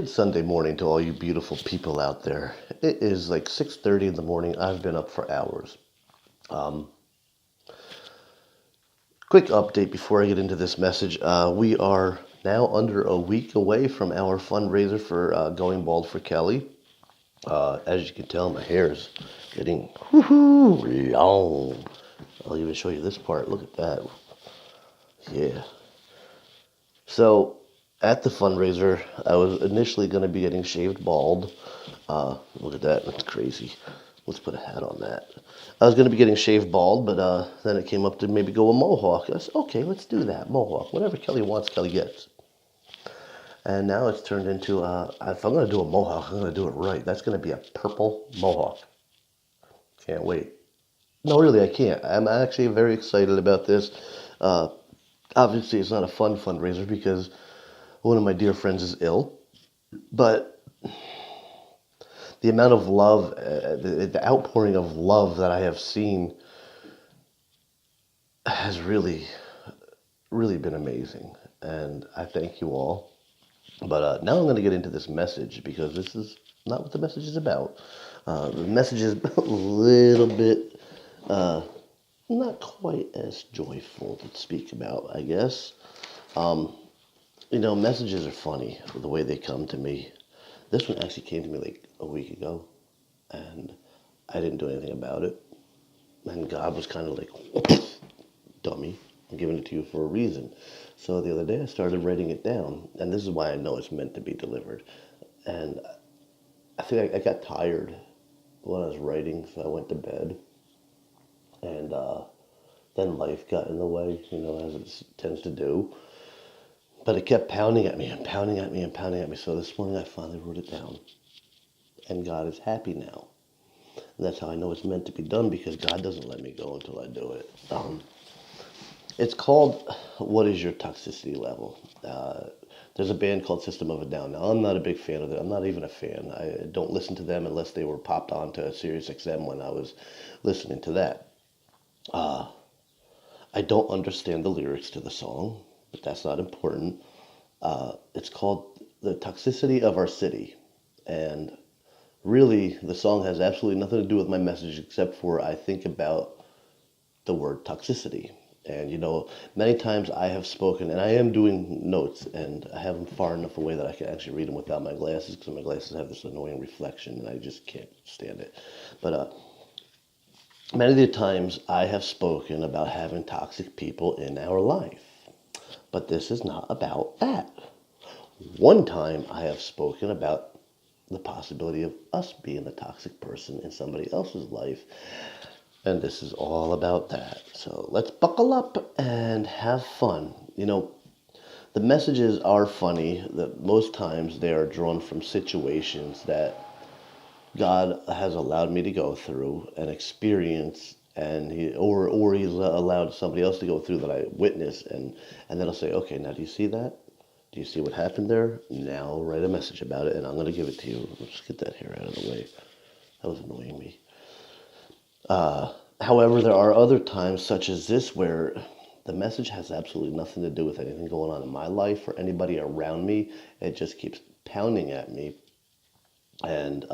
Good Sunday morning to all you beautiful people out there. It is like 6:30 in the morning. I've been up for hours. Um, Quick update before I get into this message. We are now under a week away from our fundraiser for Going Bald for Kelly. As you can tell, my hair is getting long. I'll even show you this part. Look at that. Yeah. So at the fundraiser, I was initially going to be getting shaved bald. Look at that, that's crazy. Let's put a hat on that. I was going to be getting shaved bald, but then it came up to maybe go a mohawk. I said, okay, let's do that, mohawk. Whatever Kelly wants, Kelly gets. And now it's turned into, if I'm going to do a mohawk, I'm going to do it right. That's going to be a purple mohawk. Can't wait. No, really, I can't. I'm actually very excited about this. Uh, Obviously, it's not a fun fundraiser because one of my dear friends is ill, but the amount of love, the outpouring of love that I have seen has really been amazing. And I thank you all. But now I'm going to get into this message because this is not what the message is about. The message is a little bit not quite as joyful to speak about, I guess. Um, Messages are funny the way they come to me. This one actually came to me like a week ago, and I didn't do anything about it. And God was kind of like, dummy, I'm giving it to you for a reason. So the other day I started writing it down, and this is why I know it's meant to be delivered. And I think I got tired when I was writing, so I went to bed. And then life got in the way, as it tends to do. But it kept pounding at me and pounding at me and pounding at me. So this morning I finally wrote it down. And God is happy now. And that's how I know it's meant to be done because God doesn't let me go until I do it. It's called What is Your Toxicity Level? There's a band called System of a Down. Now, I'm not a big fan of it. I'm not even a fan. I don't listen to them unless they were popped onto Sirius XM when I was listening to that. Uh, I don't understand the lyrics to the song, but that's not important. It's called The Toxicity of Our City. And really, the song has absolutely nothing to do with my message except for I think about the word toxicity. And many times I have spoken, and I am doing notes, and I have them far enough away that I can actually read them without my glasses, because my glasses have this annoying reflection, and I just can't stand it. But many of the times I have spoken about having toxic people in our life, but this is not about that. One time I have spoken about the possibility of us being a toxic person in somebody else's life, and this is all about that. So let's buckle up and have fun. The messages are funny, that most times they are drawn from situations that God has allowed me to go through and experience, and he's allowed somebody else to go through that I witnessed, and then I'll say, okay, now do you see that? Do you see what happened there? Now I'll write a message about it, and I'm going to give it to you. Let's get that hair out of the way. That was annoying me. However, there are other times, such as this, where the message has absolutely nothing to do with anything going on in my life or anybody around me. It just keeps pounding at me, and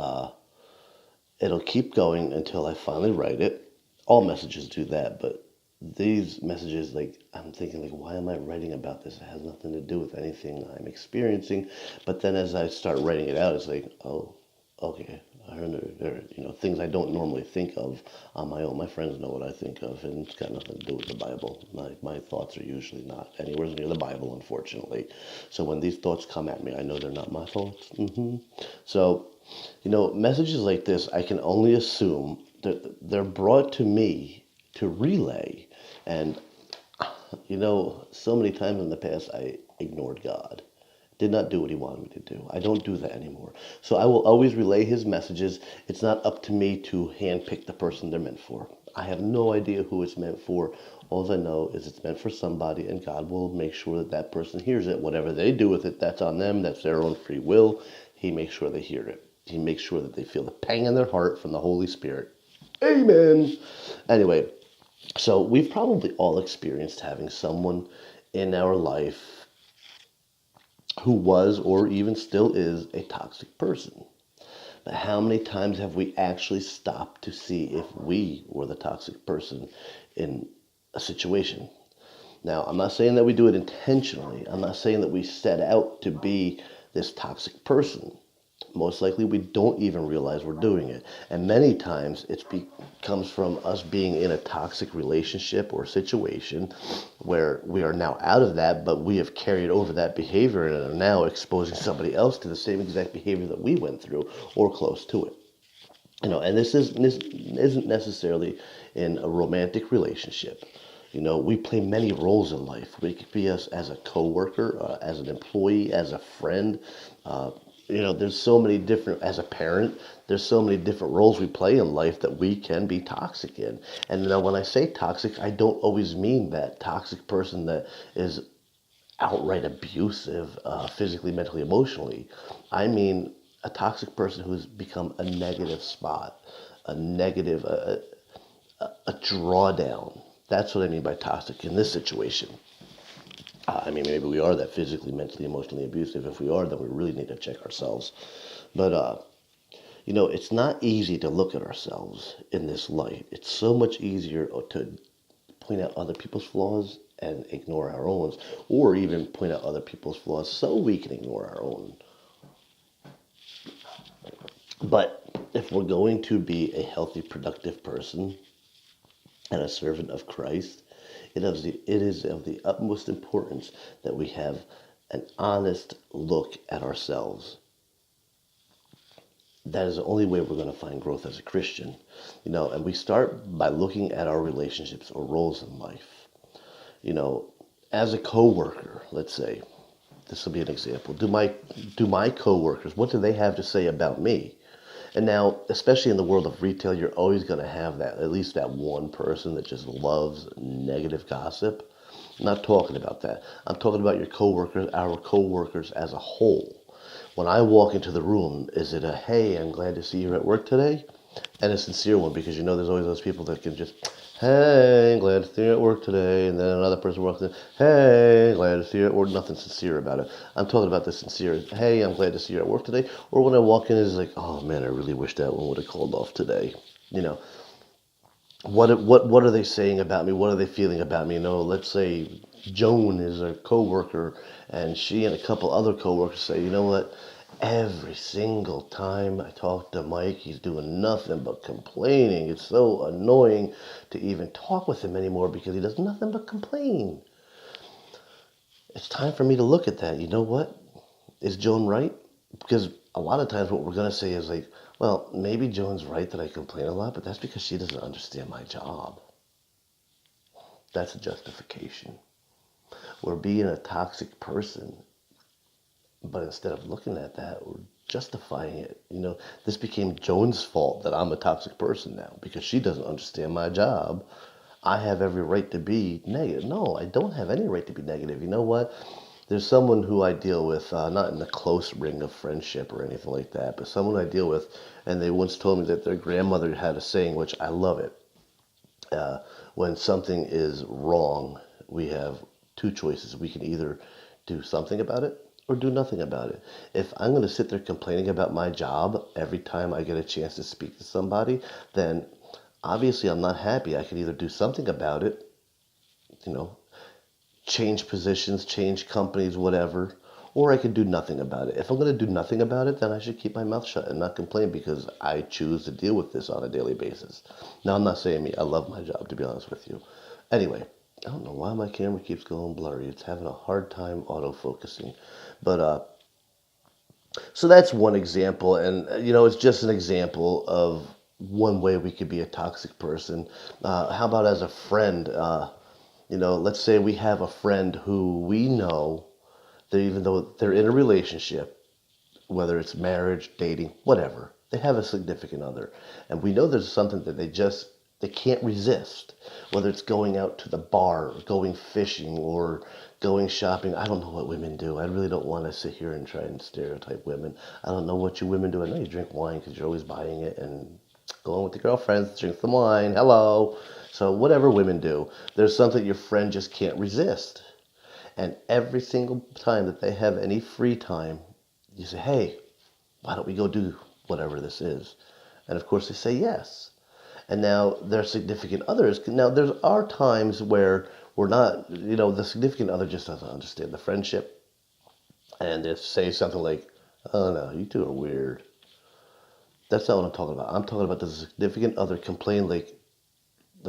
it'll keep going until I finally write it. All messages do that, but these messages, like, I'm thinking, like, why am I writing about this? It has nothing to do with anything I'm experiencing. But then as I start writing it out, it's like, oh, okay. I heard there, things I don't normally think of on my own. My friends know what I think of, and it's got nothing to do with the Bible. My thoughts are usually not anywhere near the Bible, unfortunately. So when these thoughts come at me, I know they're not my thoughts. So, messages like this, I can only assume that they're brought to me to relay. And, so many times in the past, I ignored God. Did not do what he wanted me to do. I don't do that anymore. So I will always relay his messages. It's not up to me to handpick the person they're meant for. I have no idea who it's meant for. All I know is it's meant for somebody, and God will make sure that that person hears it. Whatever they do with it, that's on them. That's their own free will. He makes sure they hear it. He makes sure that they feel the pang in their heart from the Holy Spirit. Amen. Anyway, so we've probably all experienced having someone in our life who was or even still is a toxic person. But how many times have we actually stopped to see if we were the toxic person in a situation? Now, I'm not saying that we do it intentionally. I'm not saying that we set out to be this toxic person. Most likely, we don't even realize we're doing it. And many times, comes from us being in a toxic relationship or situation where we are now out of that, but we have carried over that behavior and are now exposing somebody else to the same exact behavior that we went through or close to it. And this isn't necessarily in a romantic relationship. We play many roles in life. We could be us as a coworker, as an employee, as a friend. There's so many different, as a parent, there's so many different roles we play in life that we can be toxic in. And now when I say toxic, I don't always mean that toxic person that is outright abusive, physically, mentally, emotionally. I mean a toxic person who's become a negative spot, a negative, a drawdown. That's what I mean by toxic in this situation. I mean, maybe we are that physically, mentally, emotionally abusive. If we are, then we really need to check ourselves. But, it's not easy to look at ourselves in this light. It's so much easier to point out other people's flaws and ignore our own, or even point out other people's flaws so we can ignore our own. But if we're going to be a healthy, productive person and a servant of Christ, it is of the utmost importance that we have an honest look at ourselves. That is the only way we're going to find growth as a Christian. And we start by looking at our relationships or roles in life. As a coworker, let's say, this will be an example. Do my coworkers, what do they have to say about me? And now, especially in the world of retail, you're always going to have that, at least that one person that just loves negative gossip. I'm not talking about that. I'm talking about your coworkers, our coworkers as a whole. When I walk into the room, is it a, hey, I'm glad to see you at work today? And a sincere one, because there's always those people that can just, hey, glad to see you at work today. And then another person walks in, hey, glad to see you at work. Nothing sincere about it. I'm talking about the sincere, hey, I'm glad to see you at work today. Or when I walk in, it's like, oh man, I really wish that one would have called off today. What are they saying about me? What are they feeling about me? Let's say Joan is a coworker, and she and a couple other coworkers say, you know what? Every single time I talk to Mike, he's doing nothing but complaining. It's so annoying to even talk with him anymore because he does nothing but complain. It's time for me to look at that. You know what? Is Joan right? Because a lot of times what we're going to say is like, well, maybe Joan's right that I complain a lot, but that's because she doesn't understand my job. That's a justification. We're being a toxic person, but instead of looking at that, we're justifying it. This became Joan's fault that I'm a toxic person now because she doesn't understand my job. I have every right to be negative. No, I don't have any right to be negative. You know what? There's someone who I deal with, not in the close ring of friendship or anything like that, but someone I deal with, and they once told me that their grandmother had a saying, which I love it. When something is wrong, we have two choices. We can either do something about it or do nothing about it. If I'm going to sit there complaining about my job every time I get a chance to speak to somebody, then obviously I'm not happy. I can either do something about it, change positions, change companies, whatever, or I could do nothing about it. If I'm going to do nothing about it, then I should keep my mouth shut and not complain because I choose to deal with this on a daily basis. Now, I'm not saying me. I love my job, to be honest with you. Anyway, I don't know why my camera keeps going blurry. It's having a hard time autofocusing. But, so that's one example. And, it's just an example of one way we could be a toxic person. How about as a friend? Let's say we have a friend who we know that even though they're in a relationship, whether it's marriage, dating, whatever, they have a significant other. And we know there's something that they can't resist, whether it's going out to the bar, or going fishing, or going shopping. I don't know what women do. I really don't want to sit here and try and stereotype women. I don't know what you women do. I know you drink wine because you're always buying it and going with the girlfriends, drink some wine. Hello. So whatever women do, there's something your friend just can't resist. And every single time that they have any free time, you say, hey, why don't we go do whatever this is? And of course they say yes. And now their significant others, now there are times where we're not, the significant other just doesn't understand the friendship. And they say something like, oh no, you two are weird. That's not what I'm talking about. I'm talking about the significant other complain like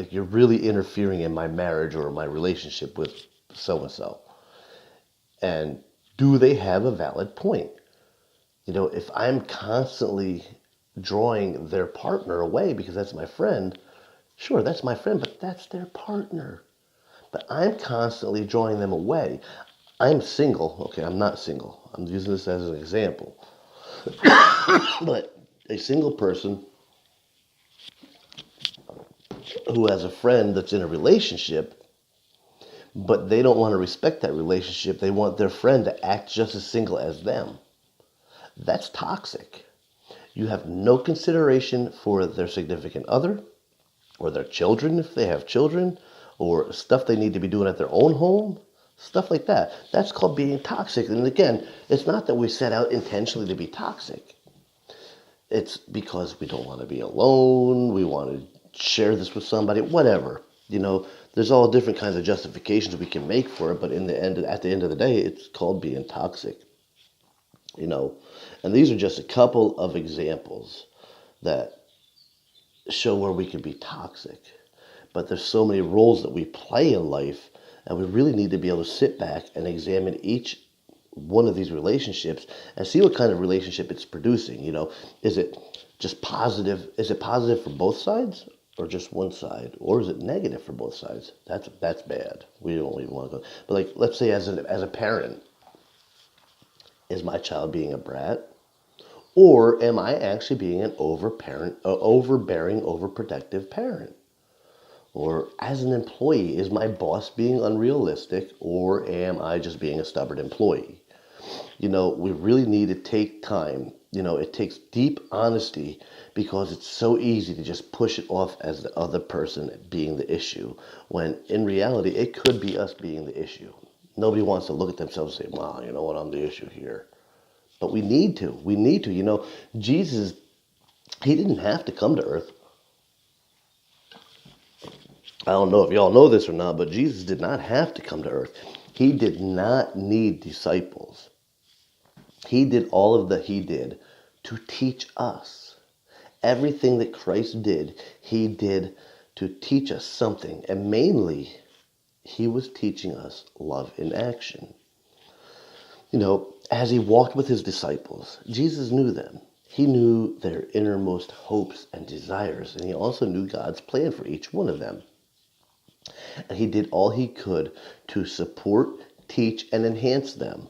you're really interfering in my marriage or my relationship with so and so. And do they have a valid point? If I'm constantly drawing their partner away because that's my friend, sure, that's my friend, but that's their partner. But I'm constantly drawing them away. I'm single. Okay, I'm not single. I'm using this as an example. But a single person who has a friend that's in a relationship, but they don't want to respect that relationship. They want their friend to act just as single as them. That's toxic. You have no consideration for their significant other or their children if they have children or stuff they need to be doing at their own home, stuff like that. That's called being toxic. And again, it's not that we set out intentionally to be toxic. It's because we don't want to be alone, we want to share this with somebody, whatever. There's all different kinds of justifications we can make for it, but at the end of the day, it's called being toxic. And these are just a couple of examples that show where we can be toxic. But there's so many roles that we play in life, and we really need to be able to sit back and examine each one of these relationships and see what kind of relationship it's producing. Is it just positive? Is it positive for both sides or just one side? Or is it negative for both sides? That's bad. We don't even want to go. But let's say as a parent, is my child being a brat? Or am I actually being an overbearing, overprotective parent? Or as an employee, is my boss being unrealistic, or am I just being a stubborn employee? We really need to take time. It takes deep honesty because it's so easy to just push it off as the other person being the issue, when in reality, it could be us being the issue. Nobody wants to look at themselves and say, wow, you know what, I'm the issue here. But we need to. We need to. Jesus, he didn't have to come to earth. I don't know if y'all know this or not, but Jesus did not have to come to earth. He did not need disciples. He did all of that he did to teach us. Everything that Christ did, he did to teach us something. And mainly, he was teaching us love in action. As he walked with his disciples, Jesus knew them. He knew their innermost hopes and desires, and he also knew God's plan for each one of them. And he did all he could to support, teach, and enhance them.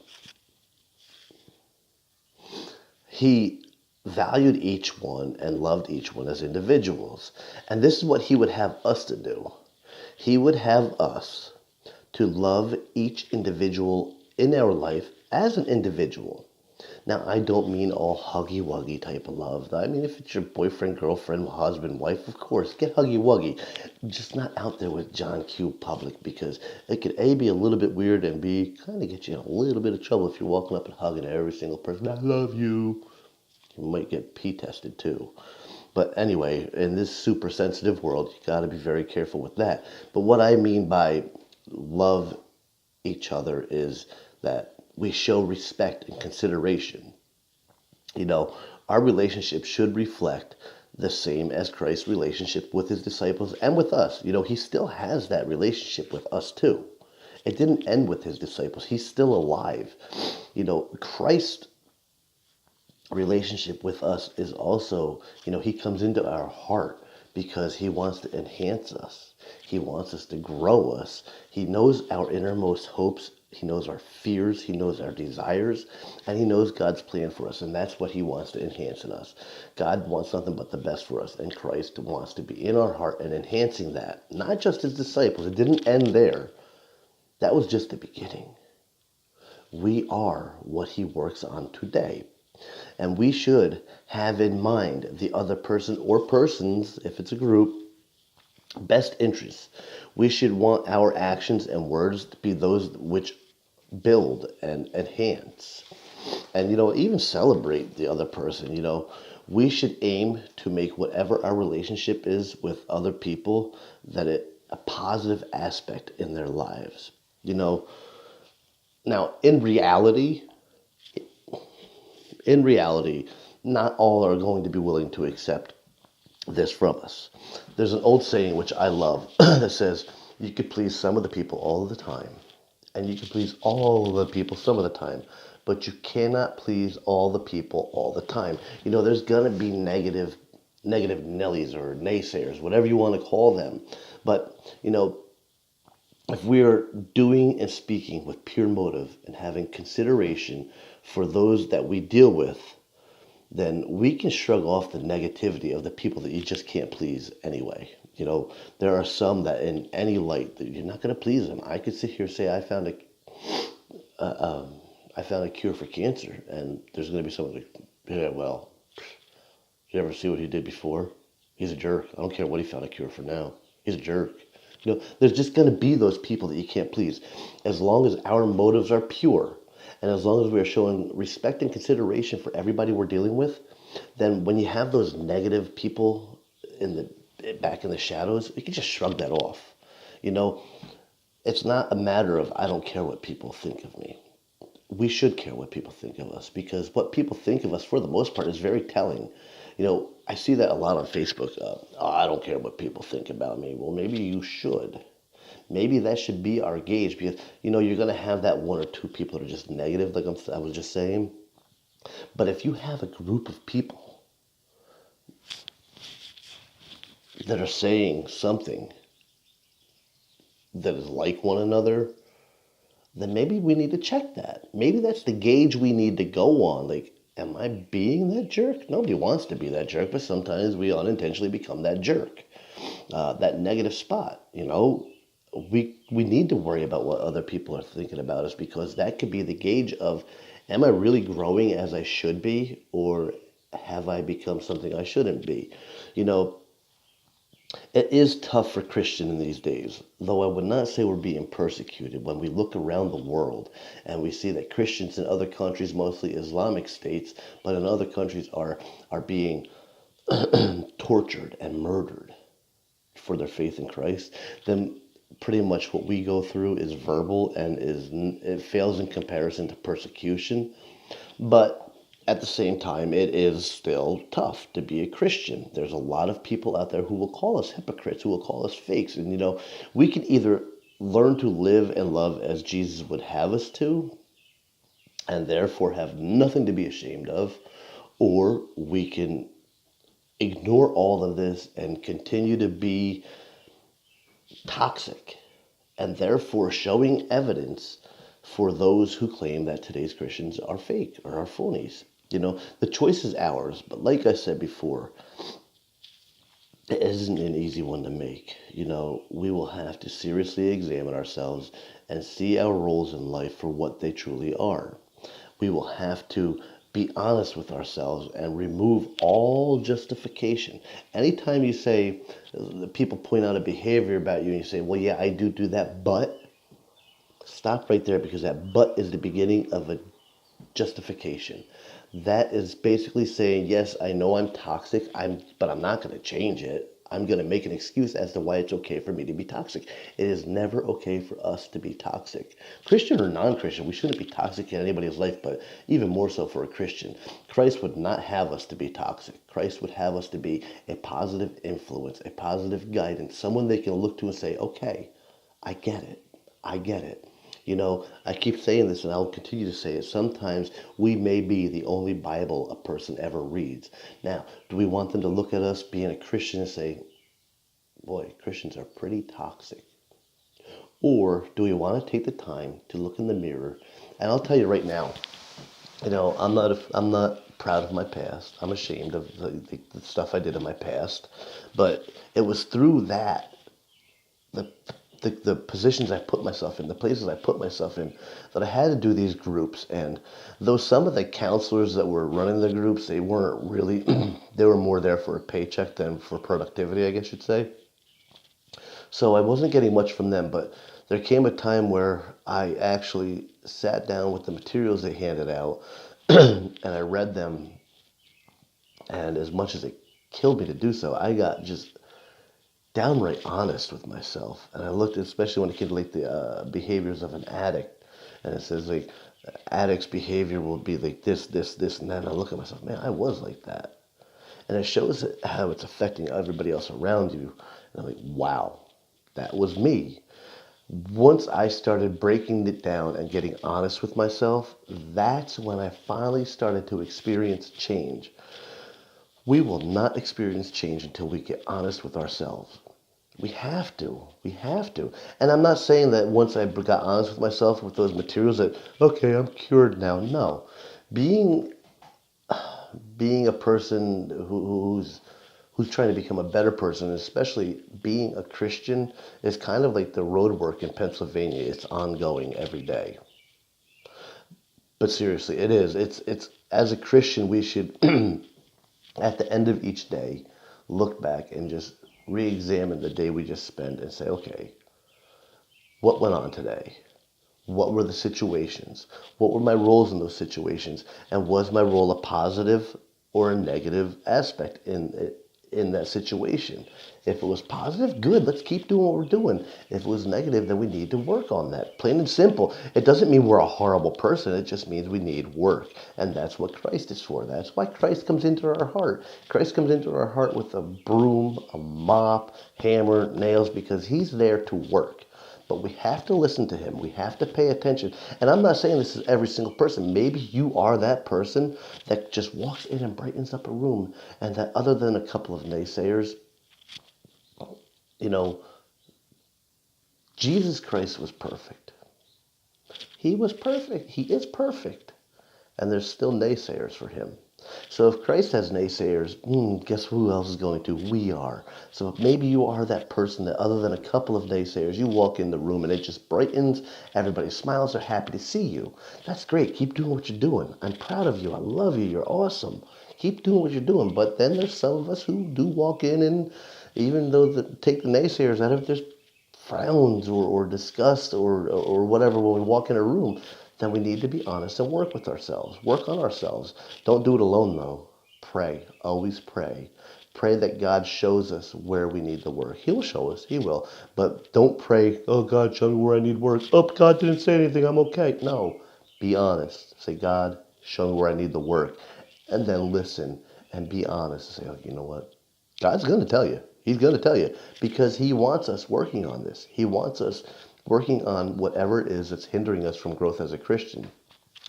He valued each one and loved each one as individuals. And this is what he would have us to do. He would have us to love each individual in our life as an individual. Now, I don't mean all huggy-wuggy type of love. I mean, if it's your boyfriend, girlfriend, husband, wife, of course, get huggy-wuggy. Just not out there with John Q. Public, because it could A, be a little bit weird, and B, kind of get you in a little bit of trouble if you're walking up and hugging every single person. I love you. You might get pee tested too. But anyway, in this super sensitive world, you got to be very careful with that. But what I mean by love each other is that we show respect and consideration. Our relationship should reflect the same as Christ's relationship with his disciples and with us. He still has that relationship with us too. It didn't end with his disciples. He's still alive. Christ's relationship with us is also, he comes into our heart because he wants to enhance us. He wants us to grow us. He knows our innermost hopes. He knows our fears. He knows our desires. And he knows God's plan for us. And that's what he wants to enhance in us. God wants nothing but the best for us. And Christ wants to be in our heart and enhancing that. Not just his disciples. It didn't end there. That was just the beginning. We are what he works on today. And we should have in mind the other person or persons, if it's a group, best interests. We should want our actions and words to be those which build and enhance. And, even celebrate the other person. We should aim to make whatever our relationship is with other people that it a positive aspect in their lives. You know, Now in reality, not all are going to be willing to accept this from us. There's an old saying which I love that says, you could please some of the people all of the time, and you can please all of the people some of the time, but you cannot please all the people all the time. There's gonna be negative Nellies or naysayers, whatever you want to call them. But if we're doing and speaking with pure motive and having consideration for those that we deal with, then we can shrug off the negativity of the people that you just can't please anyway. There are some that in any light that you're not going to please them. I could sit here and say I found a cure for cancer, and there's going to be someone like, yeah, well, did you ever see what he did before? He's a jerk. I don't care what he found a cure for now. He's a jerk. There's just going to be those people that you can't please. As long as our motives are pure, and as long as we are showing respect and consideration for everybody we're dealing with, then when you have those negative people back in the shadows, you can just shrug that off. You know, it's not a matter of I don't care what people think of me. We should care what people think of us, because what people think of us, for the most part, is very telling. I see that a lot on Facebook. Oh, I don't care what people think about me. Well, maybe you should. Maybe that should be our gauge, because you're going to have that one or two people that are just negative, like I was just saying. But if you have a group of people that are saying something that is like one another, then maybe we need to check that. Maybe that's the gauge we need to go on. Like, am I being that jerk? Nobody wants to be that jerk, but sometimes we unintentionally become that jerk, that negative spot. We need to worry about what other people are thinking about us, because that could be the gauge of, am I really growing as I should be, or have I become something I shouldn't be? You know, it is tough for Christians in these days, though I would not say we're being persecuted. When we look around the world and we see that Christians in other countries, mostly Islamic states, but in other countries are being tortured and murdered for their faith in Christ, then pretty much what we go through is verbal, and it fails in comparison to persecution. But at the same time, it is still tough to be a Christian. There's a lot of people out there who will call us hypocrites, who will call us fakes. And, we can either learn to live and love as Jesus would have us to, and therefore have nothing to be ashamed of, or we can ignore all of this and continue to be toxic, and therefore showing evidence for those who claim that today's Christians are fake or are phonies. The choice is ours, but like I said before, it isn't an easy one to make. We will have to seriously examine ourselves and see our roles in life for what they truly are. We will have to be honest with ourselves and remove all justification. Anytime you say, people point out a behavior about you and you say, well, yeah, I do that, but stop right there, because that but is the beginning of a justification. That is basically saying, yes, I know I'm toxic, but I'm not going to change it. I'm going to make an excuse as to why it's okay for me to be toxic. It is never okay for us to be toxic. Christian or non-Christian, we shouldn't be toxic in anybody's life, but even more so for a Christian. Christ would not have us to be toxic. Christ would have us to be a positive influence, a positive guidance, someone they can look to and say, okay, I get it. I get it. I keep saying this, and I'll continue to say it. Sometimes we may be the only Bible a person ever reads. Now, do we want them to look at us being a Christian and say, boy, Christians are pretty toxic? Or do we want to take the time to look in the mirror? And I'll tell you right now, I'm not proud of my past. I'm ashamed of the stuff I did in my past. But it was through that, the positions I put myself in, the places I put myself in, that I had to do these groups. And though some of the counselors that were running the groups, they weren't really, they were more there for a paycheck than for productivity, I guess you'd say. So I wasn't getting much from them, but there came a time where I actually sat down with the materials they handed out and I read them, and as much as it killed me to do so, I got just downright honest with myself. And I looked, especially when it came to like the behaviors of an addict, and it says like addict's behavior will be like this, and then I look at myself, man, I was like that. And it shows how it's affecting everybody else around you. And I'm like, wow, that was me. Once I started breaking it down and getting honest with myself, that's when I finally started to experience change. We will not experience change until we get honest with ourselves. We have to. We have to. And I'm not saying that once I got honest with myself with those materials that, okay, I'm cured now. No. Being being a person who's trying to become a better person, especially being a Christian, is kind of like the road work in Pennsylvania. It's ongoing every day. But seriously, it is. It's as a Christian, we should at the end of each day look back and just re-examine the day we just spent and say, okay, what went on today? What were the situations? What were my roles in those situations? And was my role a positive or a negative aspect in that situation? If it was positive, good. Let's keep doing what we're doing. If it was negative, then we need to work on that. Plain and simple. It doesn't mean we're a horrible person. It just means we need work. And that's what Christ is for. That's why Christ comes into our heart. Christ comes into our heart with a broom, a mop, hammer, nails, because he's there to work. But we have to listen to him. We have to pay attention. And I'm not saying this is every single person. Maybe you are that person that just walks in and brightens up a room, and that other than a couple of naysayers, you know, Jesus Christ was perfect. He was perfect. He is perfect. And there's still naysayers for him. So if Christ has naysayers, guess who else is going to? We are. So maybe you are that person that other than a couple of naysayers, you walk in the room and it just brightens, everybody smiles, they're happy to see you. That's great. Keep doing what you're doing. I'm proud of you. I love you. You're awesome. Keep doing what you're doing. But then there's some of us who do walk in and even though take the naysayers out of it, there's frowns or disgust or whatever when we walk in a room, then we need to be honest and work with ourselves. Work on ourselves. Don't do it alone, though. Pray. Always pray. Pray that God shows us where we need the work. He'll show us. He will. But don't pray, oh, God, show me where I need work. Oh, God didn't say anything. I'm okay. No. Be honest. Say, God, show me where I need the work. And then listen and be honest. Say, oh, you know what? God's going to tell you. He's going to tell you because he wants us working on this. He wants us working on whatever it is that's hindering us from growth as a Christian.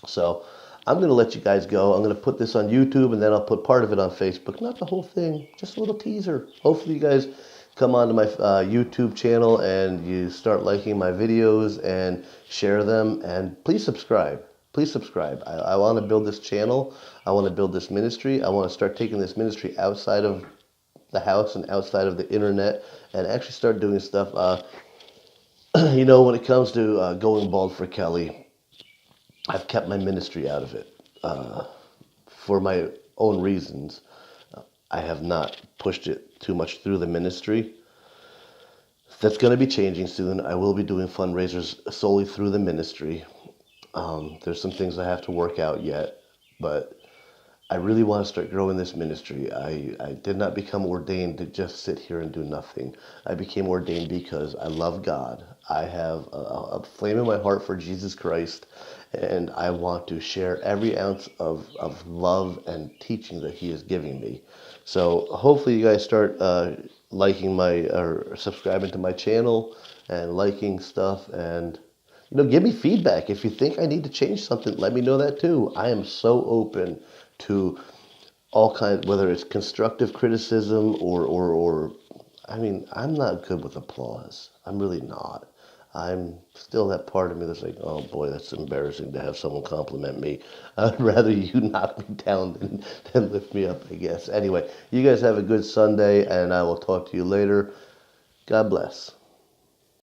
So I'm going to let you guys go. I'm going to put this on YouTube and then I'll put part of it on Facebook. Not the whole thing, just a little teaser. Hopefully you guys come onto my YouTube channel and you start liking my videos and share them. And please subscribe. Please subscribe. I want to build this channel. I want to build this ministry. I want to start taking this ministry outside of the house and outside of the internet and actually start doing stuff. When it comes to going bald for Kelly, I've kept my ministry out of it for my own reasons. I have not pushed it too much through the ministry. That's going to be changing soon. I will be doing fundraisers solely through the ministry. There's some things I have to work out yet, but I really want to start growing this ministry. I did not become ordained to just sit here and do nothing. I became ordained because I love God. I have a flame in my heart for Jesus Christ, and I want to share every ounce of love and teaching that he is giving me. So hopefully you guys start liking or subscribing to my channel and liking stuff and give me feedback. If you think I need to change something, let me know that too. I am so open to all kinds, whether it's constructive criticism or I'm not good with applause. I'm really not. I'm still that part of me that's like, oh boy, that's embarrassing to have someone compliment me. I'd rather you knock me down than lift me up, I guess. Anyway, you guys have a good Sunday, and I will talk to you later. God bless.